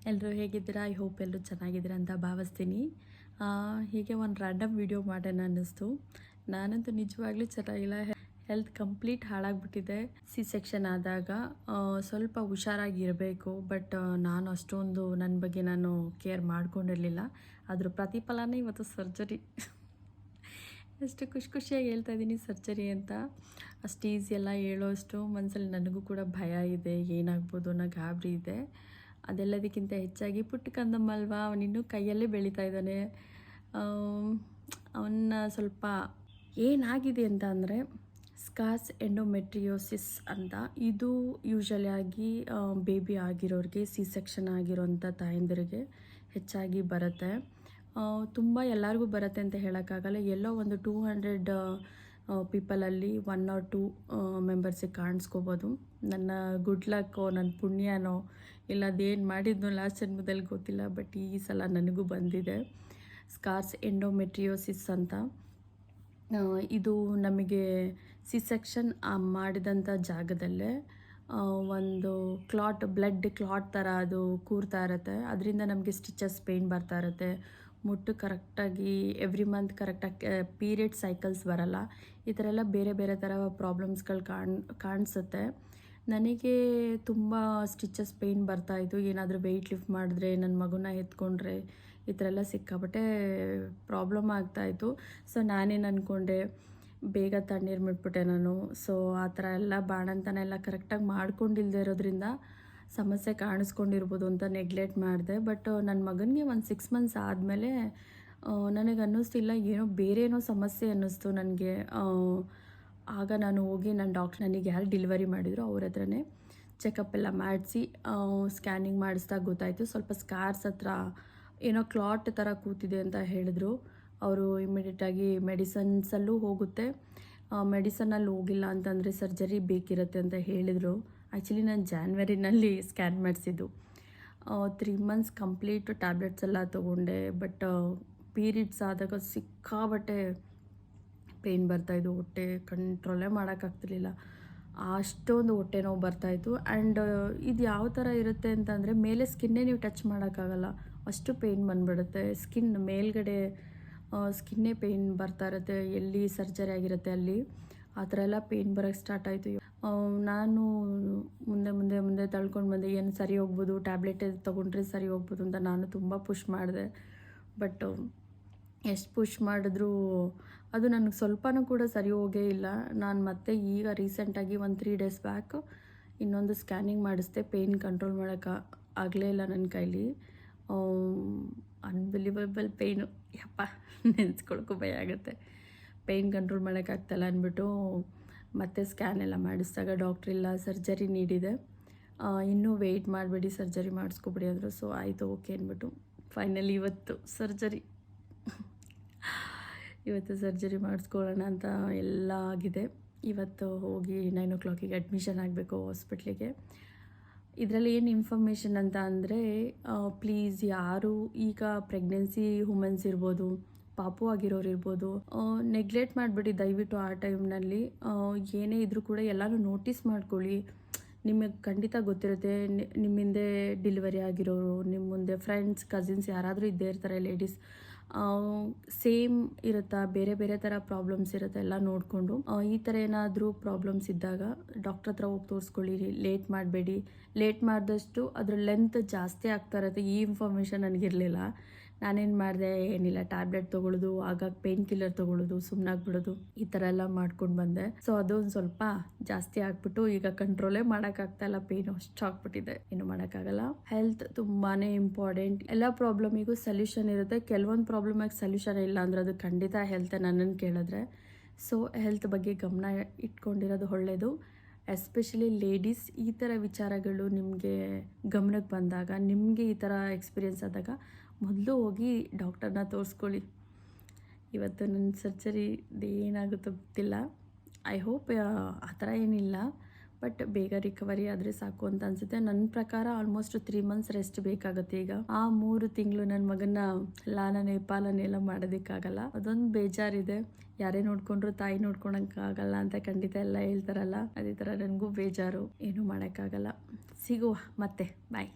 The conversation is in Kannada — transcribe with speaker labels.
Speaker 1: ಎಲ್ಲರೂ ಹೇಗಿದ್ದೀರಾ? ಐ ಹೋಪ್ ಎಲ್ಲರೂ ಚೆನ್ನಾಗಿದ್ದೀರಾ ಅಂತ ಭಾವಿಸ್ತೀನಿ. ಹೀಗೆ ಒಂದು ರ್ಯಾಂಡಮ್ ವಿಡಿಯೋ ಮಾಡೋಣ ಅನ್ನಿಸ್ತು. ನಾನಂತೂ ನಿಜವಾಗ್ಲೂ ಚೆನ್ನಾಗಿಲ್ಲ. ಹೆಲ್ತ್ ಕಂಪ್ಲೀಟ್ ಹಾಳಾಗ್ಬಿಟ್ಟಿದೆ. ಸಿ ಸೆಕ್ಷನ್ ಆದಾಗ ಸ್ವಲ್ಪ ಹುಷಾರಾಗಿರಬೇಕು. ಬಟ್ ನಾನು ಅಷ್ಟೊಂದು ನನ್ನ ಬಗ್ಗೆ ನಾನು ಕೇರ್ ಮಾಡ್ಕೊಂಡಿರಲಿಲ್ಲ. ಅದ್ರ ಪ್ರತಿಫಲನೇ ಇವತ್ತು ಸರ್ಜರಿ. ಎಷ್ಟು ಖುಷಿಯಾಗಿ ಹೇಳ್ತಾ ಇದ್ದೀನಿ ಸರ್ಜರಿ ಅಂತ. ಅಷ್ಟು ಈಸಿ ಎಲ್ಲ ಹೇಳೋಷ್ಟು ಮನಸ್ಸಲ್ಲಿ ನನಗೂ ಕೂಡ ಭಯ ಇದೆ, ಏನಾಗ್ಬೋದು ಅನ್ನೋ ಗಾಬರಿ ಇದೆ. ಅದೆಲ್ಲದಕ್ಕಿಂತ ಹೆಚ್ಚಾಗಿ ಪುಟ್ಟ ಕಂದಮ್ಮಲ್ವಾ, ಅವನಿನ್ನೂ ಕೈಯಲ್ಲೇ ಬೆಳೀತಾ ಇದ್ದಾನೆ. ಅವನ್ನ ಸ್ವಲ್ಪ ಏನಾಗಿದೆ ಅಂತ ಅಂದರೆ ಸ್ಕಾರ್ಸ್ ಎಂಡೋಮೆಟ್ರಿಯೋಸಿಸ್ ಅಂತ. ಇದು ಯೂಶಲಿ ಆಗಿ ಬೇಬಿ ಆಗಿರೋರಿಗೆ, ಸಿ ಸೆಕ್ಷನ್ ಆಗಿರೋಂಥ ತಾಯಂದಿರಿಗೆ ಹೆಚ್ಚಾಗಿ ಬರುತ್ತೆ. ತುಂಬ ಎಲ್ಲರಿಗೂ ಬರುತ್ತೆ ಅಂತ ಹೇಳೋಕ್ಕಾಗಲ್ಲ. ಎಲ್ಲೋ ಒಂದು 200 ಪೀಪಲಲ್ಲಿ 1 or 2 ಮೆಂಬರ್ಸಿಗೆ ಕಾಣಿಸ್ಕೋಬೋದು. ನನ್ನ ಗುಡ್ ಲಕ್ಕೋ, ನನ್ನ ಪುಣ್ಯನೋ, ಇಲ್ಲ ಅದೇನು ಮಾಡಿದ್ನೋ ಲಾಸ್ಟ್ ಜನ್ಮದಲ್ಲಿ ಗೊತ್ತಿಲ್ಲ. ಬಟ್ ಈ ಸಲ ನನಗೂ ಬಂದಿದೆ ಸ್ಕಾರ್ಸ್ ಎಂಡೋಮೆಟ್ರಿಯೋಸಿಸ್ ಅಂತ. ಇದು ನಮಗೆ ಸಿ ಸೆಕ್ಷನ್ ಮಾಡಿದಂಥ ಜಾಗದಲ್ಲೇ ಒಂದು ಬ್ಲಡ್ ಕ್ಲಾಟ್ ಥರ ಅದು ಕೂರ್ತಾ ಇರುತ್ತೆ. ಅದರಿಂದ ನಮಗೆ ಸ್ಟಿಚಸ್ ಪೇಯ್ನ್ ಬರ್ತಾ ಇರುತ್ತೆ. ಮುಟ್ಟು ಕರೆಕ್ಟಾಗಿ ಎವ್ರಿ ಮಂತ್ ಕರೆಕ್ಟಾಗಿ ಪೀರಿಯಡ್ ಸೈಕಲ್ಸ್ ಬರಲ್ಲ. ಈ ಥರ ಎಲ್ಲ ಬೇರೆ ಬೇರೆ ಥರ ಪ್ರಾಬ್ಲಮ್ಸ್ಗಳು ಕಾಣಿಸುತ್ತೆ. ನನಗೆ ತುಂಬ ಸ್ಟಿಚಸ್ ಪೇಯ್ನ್ ಬರ್ತಾಯಿತ್ತು. ಏನಾದರೂ ವೆಯ್ಟ್ ಲಿಫ್ಟ್ ಮಾಡಿದ್ರೆ, ನನ್ನ ಮಗುನ ಎತ್ಕೊಂಡ್ರೆ ಈ ಥರ ಎಲ್ಲ ಸಿಕ್ಕಾಪಟ್ಟೆ ಪ್ರಾಬ್ಲಮ್ ಆಗ್ತಾಯಿತ್ತು. ಸೊ ನಾನೇನು ಅಂದ್ಕೊಂಡೆ, ಬೇಗ ತಣ್ಣೀರು ಮುಟ್ಬಿಟ್ಟೆ ನಾನು. ಸೊ ಆ ಥರ ಎಲ್ಲ ಬಾಣಂತನ ಕರೆಕ್ಟಾಗಿ ಮಾಡ್ಕೊಂಡಿಲ್ಲದೆ ಇರೋದ್ರಿಂದ ಸಮಸ್ಯೆ ಕಾಣಿಸ್ಕೊಂಡಿರ್ಬೋದು ಅಂತ ನೆಗ್ಲೆಕ್ಟ್ ಮಾಡಿದೆ. ಬಟ್ ನನ್ನ ಮಗನಿಗೆ ಒಂದು 6 months ಆದಮೇಲೆ ನನಗೆ ಅನ್ನಿಸ್ತಿಲ್ಲ, ಬೇರೆ ಏನೋ ಸಮಸ್ಯೆ ಅನ್ನಿಸ್ತು ನನಗೆ. ಆಗ ನಾನು ಹೋಗಿ ನನ್ನ ಡಾಕ್ಟ್ರ್, ನನಗೆ ಯಾರು ಡೆಲಿವರಿ ಮಾಡಿದ್ರು ಅವ್ರ ಹತ್ರನೇ ಚೆಕಪ್ ಎಲ್ಲ ಮಾಡಿಸಿ ಸ್ಕ್ಯಾನಿಂಗ್ ಮಾಡಿಸ್ದಾಗ ಗೊತ್ತಾಯಿತು, ಸ್ವಲ್ಪ ಸ್ಕಾರ್ಸ್ ಹತ್ರ ಏನೋ ಕ್ಲಾಟ್ ಥರ ಕೂತಿದೆ ಅಂತ ಹೇಳಿದ್ರು. ಅವರು ಇಮಿಡಿಯೇಟಾಗಿ ಮೆಡಿಸನ್ಸಲ್ಲೂ ಹೋಗುತ್ತೆ, ಮೆಡಿಸನಲ್ಲಿ ಹೋಗಿಲ್ಲ ಅಂತಂದರೆ ಸರ್ಜರಿ ಬೇಕಿರುತ್ತೆ ಅಂತ ಹೇಳಿದರು. ಆ್ಯಕ್ಚುಲಿ ನಾನು ಜಾನ್ವರಿನಲ್ಲಿ ಸ್ಕ್ಯಾನ್ ಮಾಡಿಸಿದ್ದು. 3 months ಕಂಪ್ಲೀಟ್ ಟ್ಯಾಬ್ಲೆಟ್ಸ್ ಎಲ್ಲ ತೊಗೊಂಡೆ. ಬಟ್ ಪೀರಿಯಡ್ಸ್ ಆದಾಗ ಸಿಕ್ಕಾಬಟ್ಟೆ ಪೇಯ್ನ್ ಬರ್ತಾಯಿದ್ದು. ಹೊಟ್ಟೆ ಕಂಟ್ರೋಲೇ ಮಾಡೋಕ್ಕಾಗ್ತಿರ್ಲಿಲ್ಲ, ಅಷ್ಟೊಂದು ಹೊಟ್ಟೆ ನೋವು ಬರ್ತಾಯಿತ್ತು. ಆ್ಯಂಡ್ ಇದು ಯಾವ ಥರ ಇರುತ್ತೆ ಅಂತಂದರೆ, ಮೇಲೆ ಸ್ಕಿನ್ನೇ ನೀವು ಟಚ್ ಮಾಡೋಕ್ಕಾಗಲ್ಲ, ಅಷ್ಟು ಪೇಯ್ನ್ ಬಂದುಬಿಡುತ್ತೆ. ಸ್ಕಿನ್ ಮೇಲ್ಗಡೆ ಸ್ಕಿನ್ನೇ ಪೇಯ್ನ್ ಬರ್ತಾ ಇರುತ್ತೆ, ಎಲ್ಲಿ ಸರ್ಜರಿ ಆಗಿರುತ್ತೆ ಅಲ್ಲಿ. ಆ ಥರ ಎಲ್ಲ ಪೇಯ್ನ್ ಬರೋಕ್ಕೆ ಸ್ಟಾರ್ಟ್ ಆಯಿತು. ನಾನು ಮುಂದೆ ತಳ್ಕೊಂಡು ಬಂದೆ, ಏನು ಸರಿ ಹೋಗ್ಬೋದು, ಟ್ಯಾಬ್ಲೆಟ್ ತೊಗೊಂಡ್ರೆ ಸರಿ ಹೋಗ್ಬೋದು ಅಂತ ನಾನು ತುಂಬ ಪುಷ್ ಮಾಡಿದೆ. ಬಟ್ ಎಷ್ಟು ಪುಷ್ ಮಾಡಿದ್ರೂ ಅದು ನನಗೆ ಸ್ವಲ್ಪನೂ ಕೂಡ ಸರಿ ಹೋಗೇ ಇಲ್ಲ. ನಾನು ಮತ್ತೆ ಈಗ ರೀಸೆಂಟಾಗಿ ಒಂದು 3 days ಬ್ಯಾಕ್ ಇನ್ನೊಂದು ಸ್ಕ್ಯಾನಿಂಗ್ ಮಾಡಿಸ್ದೆ. ಪೇಯ್ನ್ ಕಂಟ್ರೋಲ್ ಮಾಡೋಕ್ಕೆ ಆಗಲೇ ಇಲ್ಲ ನನ್ನ ಕೈಲಿ. ಅನ್ಬಿಲಿವಬಲ್ ಪೇಯ್ನು, ಯಪ್ಪ ನೆನೆಸ್ಕೊಳಕ್ಕೂ ಭಯ ಆಗುತ್ತೆ. ಪೇಯ್ನ್ ಕಂಟ್ರೋಲ್ ಮಾಡೋಕ್ಕಾಗ್ತಲ್ಲ ಅಂದ್ಬಿಟ್ಟು ಮತ್ತೆ ಸ್ಕ್ಯಾನ್ ಎಲ್ಲ ಮಾಡಿಸಿದಾಗ ಡಾಕ್ಟ್ರ್ ಇಲ್ಲ, ಸರ್ಜರಿ ನೀಡಿದೆ, ಇನ್ನೂ ವೆಯ್ಟ್ ಮಾಡಬೇಡಿ, ಸರ್ಜರಿ ಮಾಡಿಸ್ಕೊಬಿಡಿ ಅಂದರು. ಸೊ ಆಯಿತು, ಓಕೆ ಅಂದ್ಬಿಟ್ಟು ಫೈನಲಿ ಇವತ್ತು ಸರ್ಜರಿ ಮಾಡಿಸ್ಕೊಳ್ಳೋಣ ಅಂತ ಎಲ್ಲ ಆಗಿದೆ. ಇವತ್ತು ಹೋಗಿ 9 o'clock ಅಡ್ಮಿಷನ್ ಆಗಬೇಕು ಹಾಸ್ಪಿಟ್ಲಿಗೆ. ಇದರಲ್ಲಿ ಏನು ಇನ್ಫಾರ್ಮೇಷನ್ ಅಂತ ಅಂದರೆ, ಪ್ಲೀಸ್ ಯಾರು ಈಗ ಪ್ರೆಗ್ನೆನ್ಸಿ ವುಮೆನ್ಸ್ ಇರ್ಬೋದು, ಪಾಪು ಆಗಿರೋರು ಇರ್ಬೋದು, ನೆಗ್ಲೆಕ್ಟ್ ಮಾಡಿಬಿಡಿ ದಯವಿಟ್ಟು. ಆ ಟೈಮ್ನಲ್ಲಿ ಏನೇ ಇದ್ದರೂ ಕೂಡ ಎಲ್ಲನೂ ನೋಟಿಸ್ ಮಾಡ್ಕೊಳ್ಳಿ. ನಿಮಗೆ ಖಂಡಿತ ಗೊತ್ತಿರುತ್ತೆ, ನಿಮ್ಮ ಹಿಂದೆ ಡೆಲಿವರಿ ಆಗಿರೋರು, ನಿಮ್ಮ ಮುಂದೆ ಫ್ರೆಂಡ್ಸ್, ಕಸಿನ್ಸ್ ಯಾರಾದರೂ ಇದ್ದೇ ಇರ್ತಾರೆ, ಲೇಡೀಸ್. ಸೇಮ್ ಇರುತ್ತಾ, ಬೇರೆ ಬೇರೆ ಥರ ಪ್ರಾಬ್ಲಮ್ಸ್ ಇರುತ್ತೆ, ಎಲ್ಲ ನೋಡಿಕೊಂಡು ಈ ಥರ ಏನಾದರೂ ಪ್ರಾಬ್ಲಮ್ಸ್ ಇದ್ದಾಗ ಡಾಕ್ಟ್ರ್ ಹತ್ರ ಹೋಗಿ ತೋರಿಸ್ಕೊಳ್ಳಿ. ಲೇಟ್ ಮಾಡಬೇಡಿ. ಲೇಟ್ ಮಾಡಿದಷ್ಟು ಅದ್ರ ಲೆಂತ್ ಜಾಸ್ತಿ ಆಗ್ತಾ ಇರುತ್ತೆ. ಈ ಇನ್ಫಾರ್ಮೇಷನ್ ನನಗಿರಲಿಲ್ಲ. ನಾನೇನು ಮಾಡಿದೆ, ಏನಿಲ್ಲ, ಟ್ಯಾಬ್ಲೆಟ್ ತೊಗೊಳ್ಳೋದು, ಆಗಾಗ ಪೇಯ್ನ್ ಕಿಲ್ಲರ್ ತೊಗೊಳ್ಳೋದು, ಸುಮ್ಮನಾಗ್ಬಿಡೋದು, ಈ ಥರ ಎಲ್ಲ ಮಾಡ್ಕೊಂಡು ಬಂದೆ. ಸೊ ಅದೊಂದು ಸ್ವಲ್ಪ ಜಾಸ್ತಿ ಆಗ್ಬಿಟ್ಟು ಈಗ ಕಂಟ್ರೋಲೇ ಮಾಡೋಕ್ಕಾಗ್ತಾಯಿಲ್ಲ, ಪೇಯ್ನು ಅಷ್ಟು ಆಗ್ಬಿಟ್ಟಿದೆ, ಏನು ಮಾಡೋಕ್ಕಾಗಲ್ಲ. ಹೆಲ್ತ್ ತುಂಬಾ ಇಂಪಾರ್ಟೆಂಟ್. ಎಲ್ಲ ಪ್ರಾಬ್ಲಮಿಗೂ ಸೊಲ್ಯೂಷನ್ ಇರುತ್ತೆ, ಕೆಲವೊಂದು ಪ್ರಾಬ್ಲಮಿಗೆ ಸೊಲ್ಯೂಷನ್ ಇಲ್ಲ ಅಂದರೆ ಅದು ಖಂಡಿತ ಹೆಲ್ತ್ ನನ್ನನ್ನು ಕೇಳಿದ್ರೆ. ಸೊ ಹೆಲ್ತ್ ಬಗ್ಗೆ ಗಮನ ಇಟ್ಕೊಂಡಿರೋದು ಒಳ್ಳೆಯದು. ಎಸ್ಪೆಷಲಿ ಲೇಡೀಸ್, ಈ ಥರ ವಿಚಾರಗಳು ನಿಮಗೆ ಗಮನಕ್ಕೆ ಬಂದಾಗ, ನಿಮಗೆ ಈ ಥರ ಎಕ್ಸ್ಪೀರಿಯೆನ್ಸ್ ಆದಾಗ ಮೊದಲು ಹೋಗಿ ಡಾಕ್ಟರ್ನ ತೋರಿಸ್ಕೊಳ್ಳಿ. ಇವತ್ತು ನನ್ನ ಸರ್ಜರಿ ಏನಾಗುತ್ತೋ ಗೊತ್ತಿಲ್ಲ. ಐ ಹೋಪ್ ಆ ಥರ ಏನಿಲ್ಲ, ಬಟ್ ಬೇಗ ರಿಕವರಿ ಆದರೆ ಸಾಕು ಅಂತ ಅನಿಸುತ್ತೆ. ನನ್ನ ಪ್ರಕಾರ ಆಲ್ಮೋಸ್ಟ್ 3 months ರೆಸ್ಟ್ ಬೇಕಾಗುತ್ತೆ. ಈಗ ಆ 3 ತಿಂಗಳು ನನ್ನ ಮಗನ ಲಾಲನೆ ಪಾಲನೆ ಎಲ್ಲ ಮಾಡೋದಕ್ಕಾಗಲ್ಲ, ಅದೊಂದು ಬೇಜಾರಿದೆ. ಯಾರೇ ನೋಡ್ಕೊಂಡ್ರು ತಾಯಿ ನೋಡ್ಕೊಳಕ್ಕಾಗಲ್ಲ ಅಂತ ಖಂಡಿತ ಎಲ್ಲ ಹೇಳ್ತಾರಲ್ಲ, ಅದೇ ಥರ ನನಗೂ ಬೇಜಾರು. ಏನೂ ಮಾಡೋಕ್ಕಾಗಲ್ಲ. ಸಿಗುವ ಮತ್ತೆ, ಬಾಯ್.